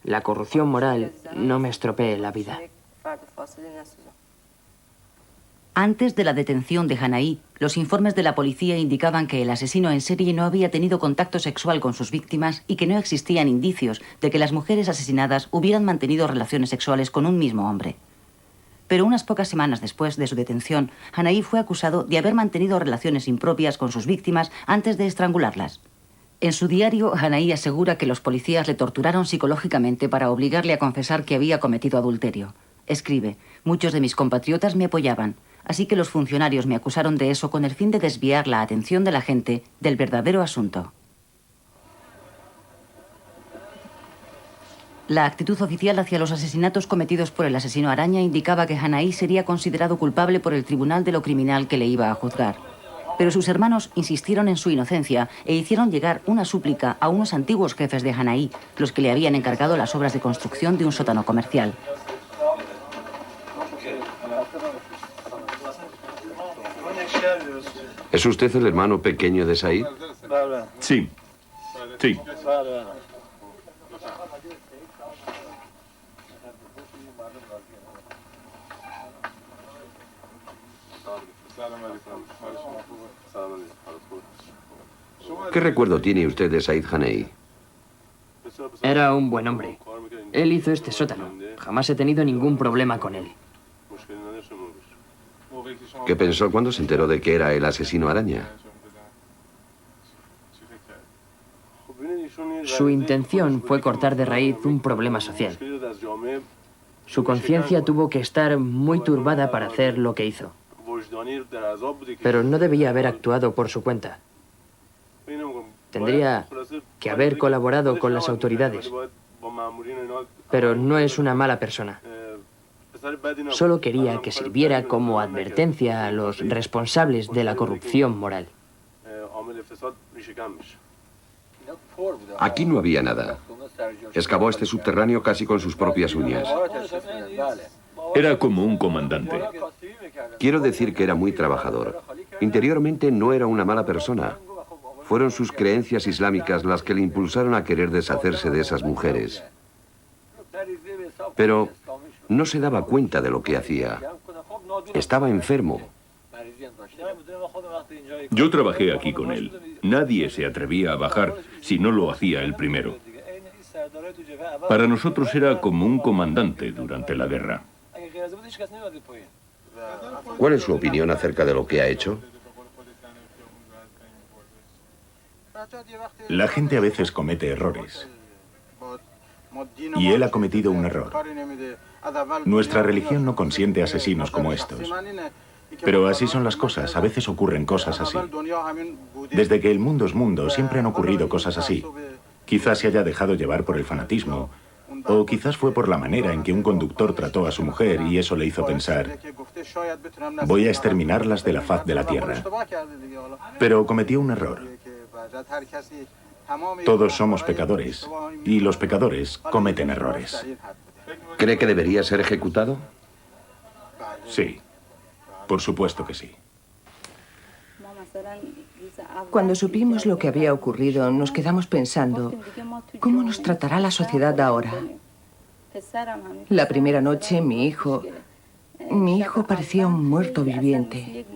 la corrupción moral no me estropee la vida. Antes de la detención de Hanahi, los informes de la policía indicaban que el asesino en serie no había tenido contacto sexual con sus víctimas y que no existían indicios de que las mujeres asesinadas hubieran mantenido relaciones sexuales con un mismo hombre. Pero unas pocas semanas después de su detención, Hanahi fue acusado de haber mantenido relaciones impropias con sus víctimas antes de estrangularlas. En su diario, Hanahi asegura que los policías le torturaron psicológicamente para obligarle a confesar que había cometido adulterio. Escribe, muchos de mis compatriotas me apoyaban, así que los funcionarios me acusaron de eso con el fin de desviar la atención de la gente del verdadero asunto. La actitud oficial hacia los asesinatos cometidos por el asesino araña indicaba que Hanahi sería considerado culpable por el tribunal de lo criminal que le iba a juzgar. Pero sus hermanos insistieron en su inocencia e hicieron llegar una súplica a unos antiguos jefes de Hanahi, los que le habían encargado las obras de construcción de un sótano comercial. ¿Es usted el hermano pequeño de Said? Sí. Sí. ¿Qué recuerdo tiene usted de Said Hanei? Era un buen hombre. Él hizo este sótano. Jamás he tenido ningún problema con él. ¿Qué pensó cuando se enteró de que era el asesino araña? Su intención fue cortar de raíz un problema social. Su conciencia tuvo que estar muy turbada para hacer lo que hizo. Pero no debía haber actuado por su cuenta. Tendría que haber colaborado con las autoridades. Pero no es una mala persona. Solo quería que sirviera como advertencia a los responsables de la corrupción moral. Aquí no había nada. Excavó este subterráneo casi con sus propias uñas. Era como un comandante. Quiero decir que era muy trabajador. Interiormente no era una mala persona. Fueron sus creencias islámicas las que le impulsaron a querer deshacerse de esas mujeres. Pero no se daba cuenta de lo que hacía. Estaba enfermo. Yo trabajé aquí con él. Nadie se atrevía a bajar si no lo hacía él primero. Para nosotros era como un comandante durante la guerra. ¿Cuál es su opinión acerca de lo que ha hecho? La gente a veces comete errores. Y él ha cometido un error. Nuestra religión no consiente asesinos como estos. Pero así son las cosas, a veces ocurren cosas así. Desde que el mundo es mundo, siempre han ocurrido cosas así. Quizás se haya dejado llevar por el fanatismo, o quizás fue por la manera en que un conductor trató a su mujer y eso le hizo pensar, voy a exterminarlas de la faz de la tierra. Pero cometió un error. Todos somos pecadores, y los pecadores cometen errores. ¿Cree que debería ser ejecutado? Sí, por supuesto que sí. Cuando supimos lo que había ocurrido, nos quedamos pensando, ¿cómo nos tratará la sociedad ahora? La primera noche, mi hijo parecía un muerto viviente.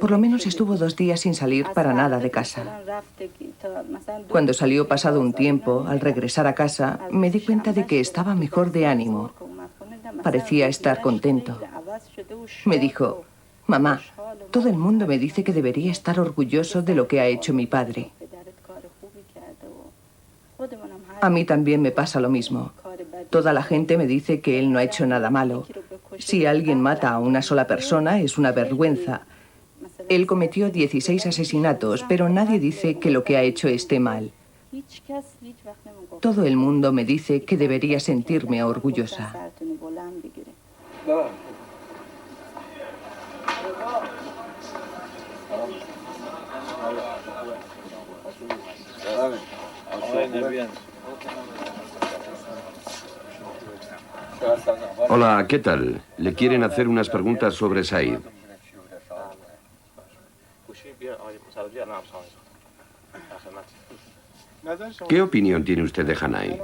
Por lo menos estuvo 2 días sin salir para nada de casa. Cuando salió pasado un tiempo, al regresar a casa, me di cuenta de que estaba mejor de ánimo. Parecía estar contento. Me dijo, mamá, todo el mundo me dice que debería estar orgulloso de lo que ha hecho mi padre. A mí también me pasa lo mismo. Toda la gente me dice que él no ha hecho nada malo. Si alguien mata a una sola persona, es una vergüenza. Él cometió 16 asesinatos, pero nadie dice que lo que ha hecho esté mal. Todo el mundo me dice que debería sentirme orgullosa. Hola, ¿qué tal? Le quieren hacer unas preguntas sobre Said. ¿Qué opinión tiene usted de Hanai?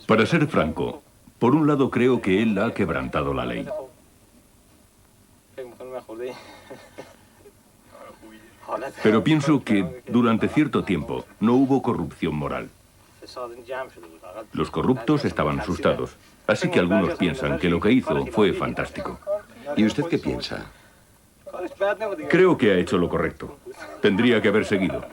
Para ser franco, por un lado creo que él ha quebrantado la ley. Pero pienso que durante cierto tiempo no hubo corrupción moral. Los corruptos estaban asustados, así que algunos piensan que lo que hizo fue fantástico. ¿Y usted qué piensa? Creo que ha hecho lo correcto. Tendría que haber seguido.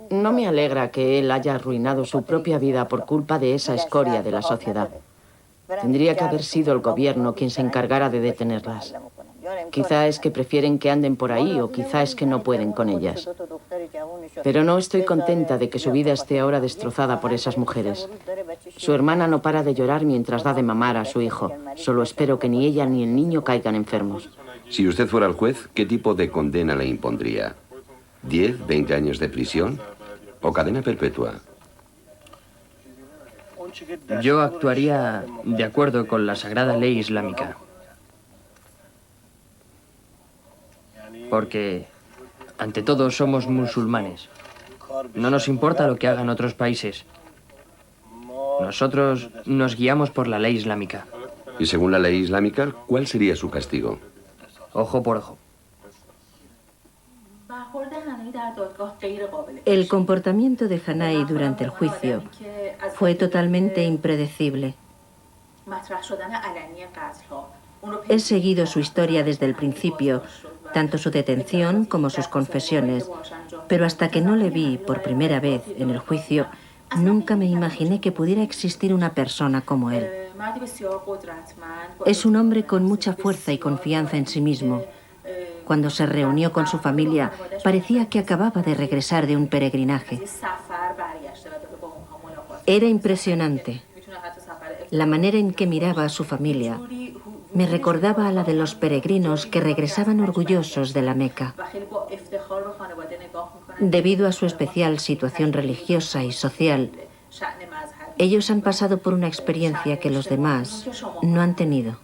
No me alegra que él haya arruinado su propia vida por culpa de esa escoria de la sociedad. Tendría que haber sido el gobierno quien se encargara de detenerlas. Quizá es que prefieren que anden por ahí o quizá es que no pueden con ellas. Pero no estoy contenta de que su vida esté ahora destrozada por esas mujeres. Su hermana no para de llorar mientras da de mamar a su hijo. Solo espero que ni ella ni el niño caigan enfermos. Si usted fuera el juez, ¿qué tipo de condena le impondría? ¿10, 20 años de prisión o cadena perpetua? Yo actuaría de acuerdo con la sagrada ley islámica. Porque, ante todo, somos musulmanes. No nos importa lo que hagan otros países. Nosotros nos guiamos por la ley islámica. Y según la ley islámica, ¿cuál sería su castigo? Ojo por ojo. El comportamiento de Hanai durante el juicio fue totalmente impredecible. He seguido su historia desde el principio, tanto su detención como sus confesiones, pero hasta que no le vi por primera vez en el juicio, nunca me imaginé que pudiera existir una persona como él. Es un hombre con mucha fuerza y confianza en sí mismo. Cuando se reunió con su familia, parecía que acababa de regresar de un peregrinaje. Era impresionante. La manera en que miraba a su familia me recordaba a la de los peregrinos que regresaban orgullosos de la Meca. Debido a su especial situación religiosa y social, ellos han pasado por una experiencia que los demás no han tenido.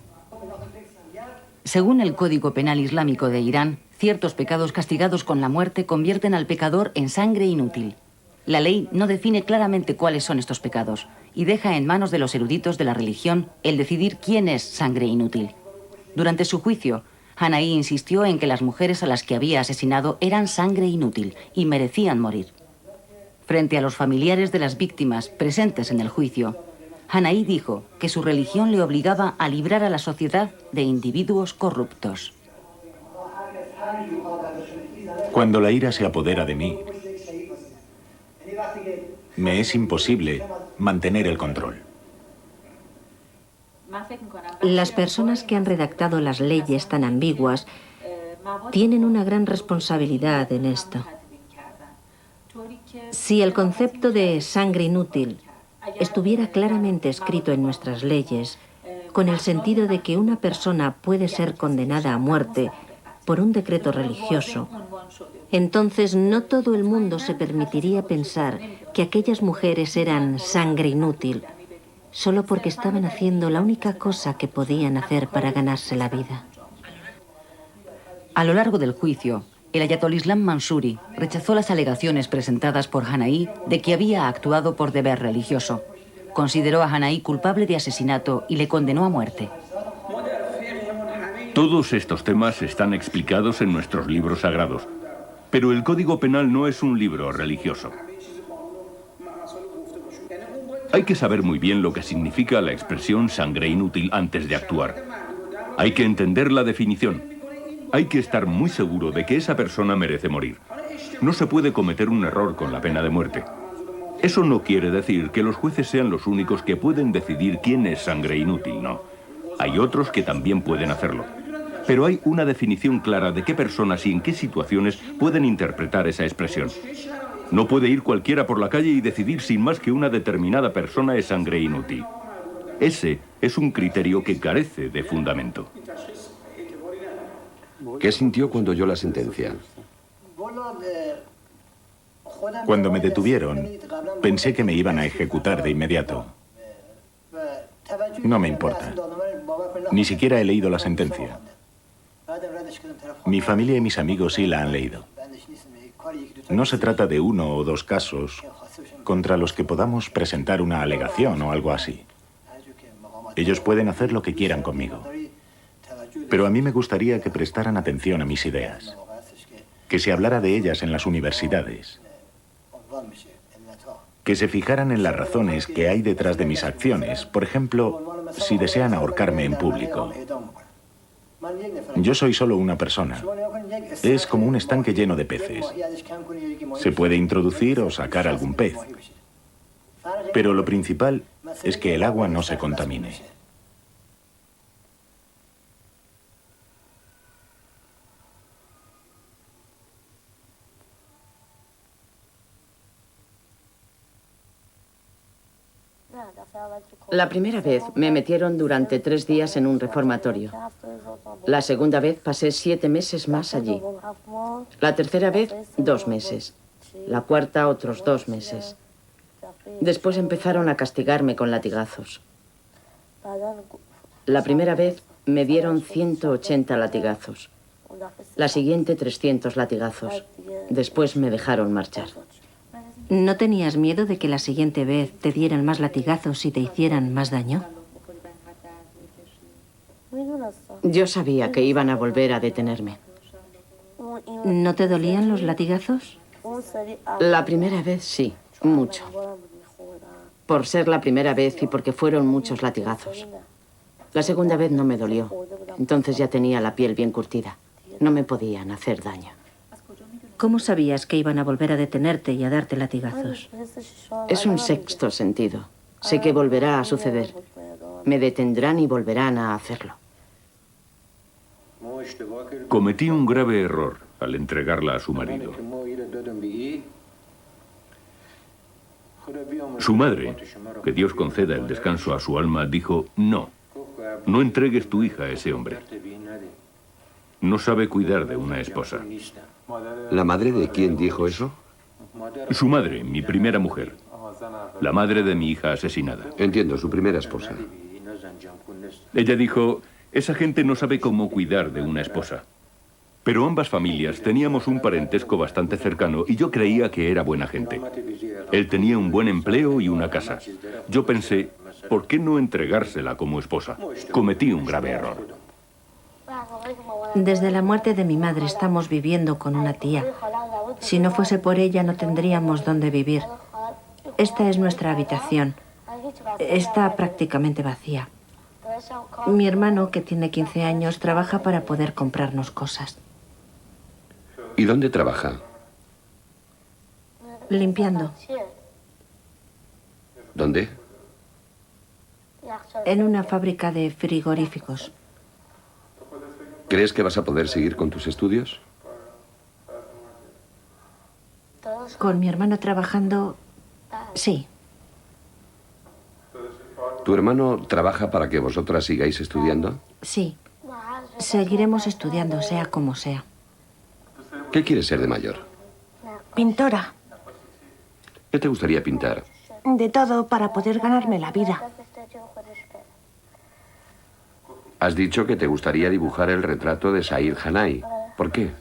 Según el Código Penal Islámico de Irán, ciertos pecados castigados con la muerte convierten al pecador en sangre inútil. La ley no define claramente cuáles son estos pecados y deja en manos de los eruditos de la religión el decidir quién es sangre inútil. Durante su juicio, Hanai insistió en que las mujeres a las que había asesinado eran sangre inútil y merecían morir. Frente a los familiares de las víctimas presentes en el juicio, Hanai dijo que su religión le obligaba a librar a la sociedad de individuos corruptos. Cuando la ira se apodera de mí, me es imposible mantener el control. Las personas que han redactado las leyes tan ambiguas tienen una gran responsabilidad en esto. Si el concepto de sangre inútil estuviera claramente escrito en nuestras leyes, con el sentido de que una persona puede ser condenada a muerte por un decreto religioso, entonces no todo el mundo se permitiría pensar que aquellas mujeres eran sangre inútil, solo porque estaban haciendo la única cosa que podían hacer para ganarse la vida. A lo largo del juicio, el ayatolá Islam Mansuri rechazó las alegaciones presentadas por Hanai de que había actuado por deber religioso. Consideró a Hanai culpable de asesinato y le condenó a muerte. Todos estos temas están explicados en nuestros libros sagrados, pero el Código Penal no es un libro religioso. Hay que saber muy bien lo que significa la expresión sangre inútil antes de actuar. Hay que entender la definición. Hay que estar muy seguro de que esa persona merece morir. No se puede cometer un error con la pena de muerte. Eso no quiere decir que los jueces sean los únicos que pueden decidir quién es sangre inútil, no. Hay otros que también pueden hacerlo. Pero hay una definición clara de qué personas y en qué situaciones pueden interpretar esa expresión. No puede ir cualquiera por la calle y decidir sin más que una determinada persona es sangre inútil. Ese es un criterio que carece de fundamento. ¿Qué sintió cuando oyó la sentencia? Cuando me detuvieron, pensé que me iban a ejecutar de inmediato. No me importa. Ni siquiera he leído la sentencia. Mi familia y mis amigos sí la han leído. No se trata de uno o dos casos contra los que podamos presentar una alegación o algo así. Ellos pueden hacer lo que quieran conmigo. Pero a mí me gustaría que prestaran atención a mis ideas, que se hablara de ellas en las universidades, que se fijaran en las razones que hay detrás de mis acciones. Por ejemplo, si desean ahorcarme en público. Yo soy solo una persona. Es como un estanque lleno de peces. Se puede introducir o sacar algún pez. Pero lo principal es que el agua no se contamine. La primera vez me metieron durante 3 días en un reformatorio. La segunda vez pasé 7 meses más allí. La tercera vez, 2 meses. La cuarta, otros 2 meses. Después empezaron a castigarme con latigazos. La primera vez me dieron 180 latigazos. La siguiente 300 latigazos. Después me dejaron marchar. ¿No tenías miedo de que la siguiente vez te dieran más latigazos y te hicieran más daño? Yo sabía que iban a volver a detenerme. ¿No te dolían los latigazos? La primera vez sí, mucho. Por ser la primera vez y porque fueron muchos latigazos. La segunda vez no me dolió. Entonces ya tenía la piel bien curtida. No me podían hacer daño. ¿Cómo sabías que iban a volver a detenerte y a darte latigazos? Es un sexto sentido. Sé que volverá a suceder. Me detendrán y volverán a hacerlo. Cometí un grave error al entregarla a su marido. Su madre, que Dios conceda el descanso a su alma, dijo: no, no entregues tu hija a ese hombre. No sabe cuidar de una esposa. ¿La madre de quién dijo eso? Su madre, mi primera mujer. La madre de mi hija asesinada. Entiendo, su primera esposa. Ella dijo: esa gente no sabe cómo cuidar de una esposa. Pero ambas familias teníamos un parentesco bastante cercano y yo creía que era buena gente. Él tenía un buen empleo y una casa. Yo pensé, ¿por qué no entregársela como esposa? Cometí un grave error. Desde la muerte de mi madre estamos viviendo con una tía. Si no fuese por ella no tendríamos dónde vivir. Esta es nuestra habitación. Está prácticamente vacía. Mi hermano, que tiene 15 años, trabaja para poder comprarnos cosas. ¿Y dónde trabaja? Limpiando. ¿Dónde? En una fábrica de frigoríficos. ¿Crees que vas a poder seguir con tus estudios? Con mi hermano trabajando, sí. ¿Tu hermano trabaja para que vosotras sigáis estudiando? Sí. Seguiremos estudiando, sea como sea. ¿Qué quieres ser de mayor? Pintora. ¿Qué te gustaría pintar? De todo para poder ganarme la vida. Has dicho que te gustaría dibujar el retrato de Said Hanai. ¿Por qué?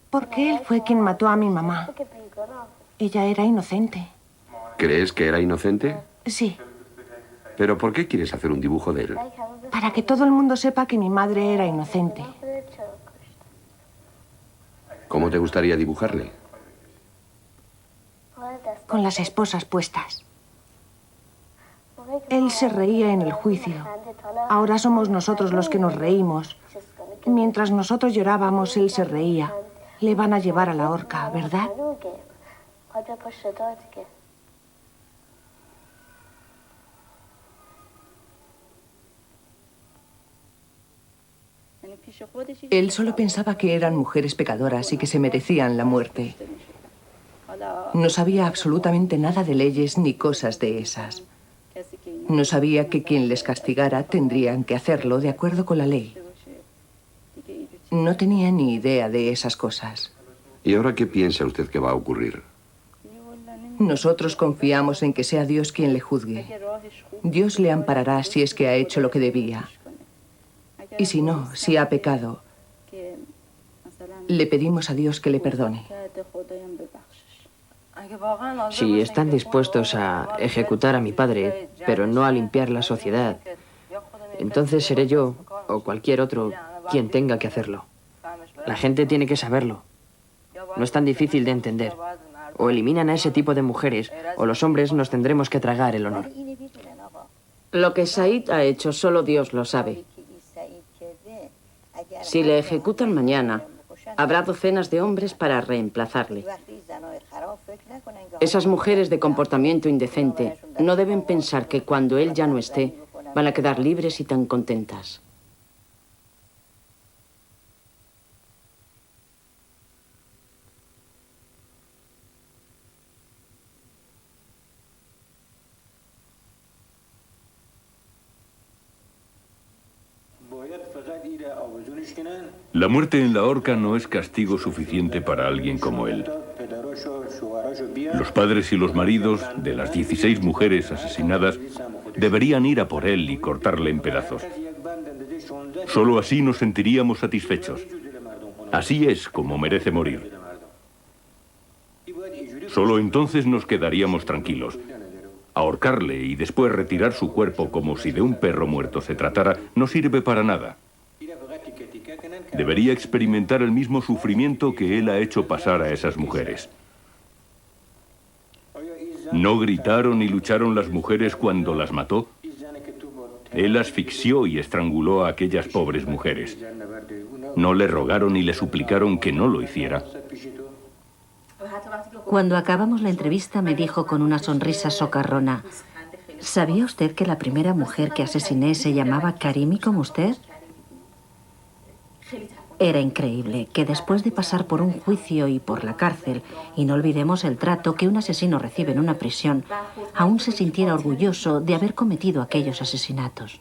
Porque él fue quien mató a mi mamá. Ella era inocente. ¿Crees que era inocente? Sí, ¿Pero por qué quieres hacer un dibujo de él? para que todo el mundo sepa que mi madre era inocente. ¿Cómo te gustaría dibujarle? Con las esposas puestas. Él se reía en el juicio. Ahora somos nosotros los que nos reímos. Mientras nosotros llorábamos, él se reía. Le van a llevar a la horca, ¿verdad? Él solo pensaba que eran mujeres pecadoras y que se merecían la muerte. No sabía absolutamente nada de leyes ni cosas de esas. No sabía que quien les castigara tendrían que hacerlo de acuerdo con la ley. No tenía ni idea de esas cosas. ¿Y ahora qué piensa usted que va a ocurrir? Nosotros confiamos en que sea Dios quien le juzgue. Dios le amparará si es que ha hecho lo que debía. Y si no, si ha pecado, le pedimos a Dios que le perdone. Si están dispuestos a ejecutar a mi padre, pero no a limpiar la sociedad, entonces seré yo, o cualquier otro, quien tenga que hacerlo. La gente tiene que saberlo. No es tan difícil de entender. O eliminan a ese tipo de mujeres, o los hombres nos tendremos que tragar el honor. Lo que Said ha hecho, solo Dios lo sabe. Si le ejecutan mañana, habrá docenas de hombres para reemplazarle. Esas mujeres de comportamiento indecente no deben pensar que cuando él ya no esté, van a quedar libres y tan contentas. La muerte en la horca no es castigo suficiente para alguien como él. Los padres y los maridos de las 16 mujeres asesinadas deberían ir a por él y cortarle en pedazos. Solo así nos sentiríamos satisfechos. Así es como merece morir. Solo entonces nos quedaríamos tranquilos. Ahorcarle y después retirar su cuerpo como si de un perro muerto se tratara no sirve para nada. Debería experimentar el mismo sufrimiento que él ha hecho pasar a esas mujeres. ¿No gritaron y lucharon las mujeres cuando las mató? Él asfixió y estranguló a aquellas pobres mujeres. ¿No le rogaron y le suplicaron que no lo hiciera? Cuando acabamos la entrevista me dijo con una sonrisa socarrona: ¿sabía usted que la primera mujer que asesiné se llamaba Karimi como usted? Era increíble que después de pasar por un juicio y por la cárcel, y no olvidemos el trato que un asesino recibe en una prisión, aún se sintiera orgulloso de haber cometido aquellos asesinatos.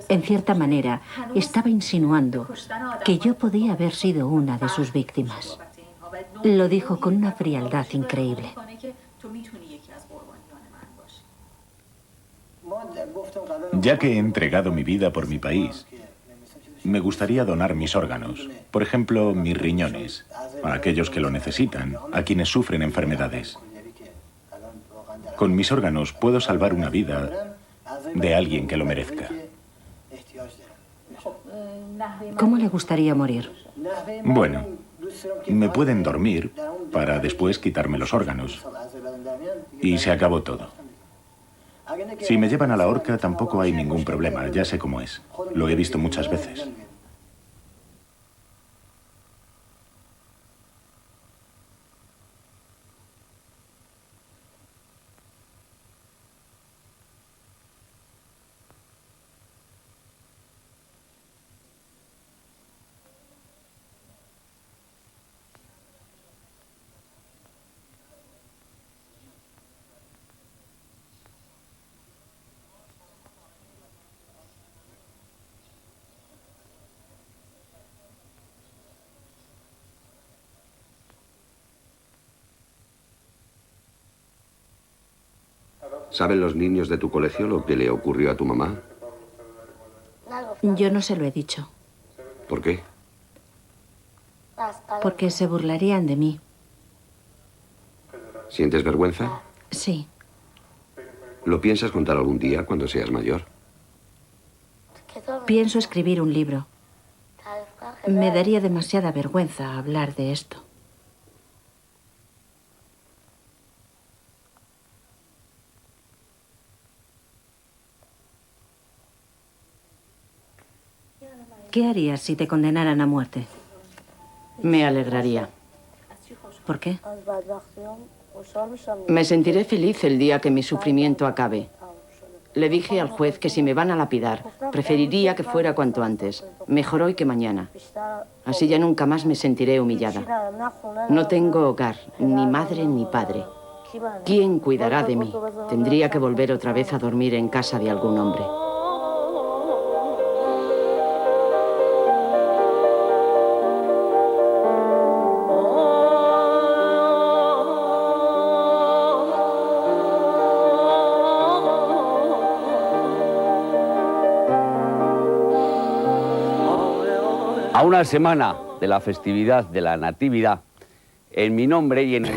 En cierta manera, estaba insinuando que yo podía haber sido una de sus víctimas. Lo dijo con una frialdad increíble. Ya que he entregado mi vida por mi país, me gustaría donar mis órganos, por ejemplo, mis riñones, a aquellos que lo necesitan, a quienes sufren enfermedades. Con mis órganos puedo salvar una vida de alguien que lo merezca. ¿Cómo le gustaría morir? Bueno, me pueden dormir para después quitarme los órganos. Y se acabó todo. Si me llevan a la horca tampoco hay ningún problema, ya sé cómo es. Lo he visto muchas veces. ¿Saben los niños de tu colegio lo que le ocurrió a tu mamá? Yo no se lo he dicho. ¿Por qué? Porque se burlarían de mí. ¿Sientes vergüenza? Sí. ¿Lo piensas contar algún día cuando seas mayor? Pienso escribir un libro. Me daría demasiada vergüenza hablar de esto. ¿Qué harías si te condenaran a muerte? Me alegraría. ¿Por qué? Me sentiré feliz el día que mi sufrimiento acabe. Le dije al juez que si me van a lapidar, preferiría que fuera cuanto antes. Mejor hoy que mañana. Así ya nunca más me sentiré humillada. No tengo hogar, ni madre ni padre. ¿Quién cuidará de mí? Tendría que volver otra vez a dormir en casa de algún hombre. A una semana de la festividad de la Natividad, en mi nombre y en el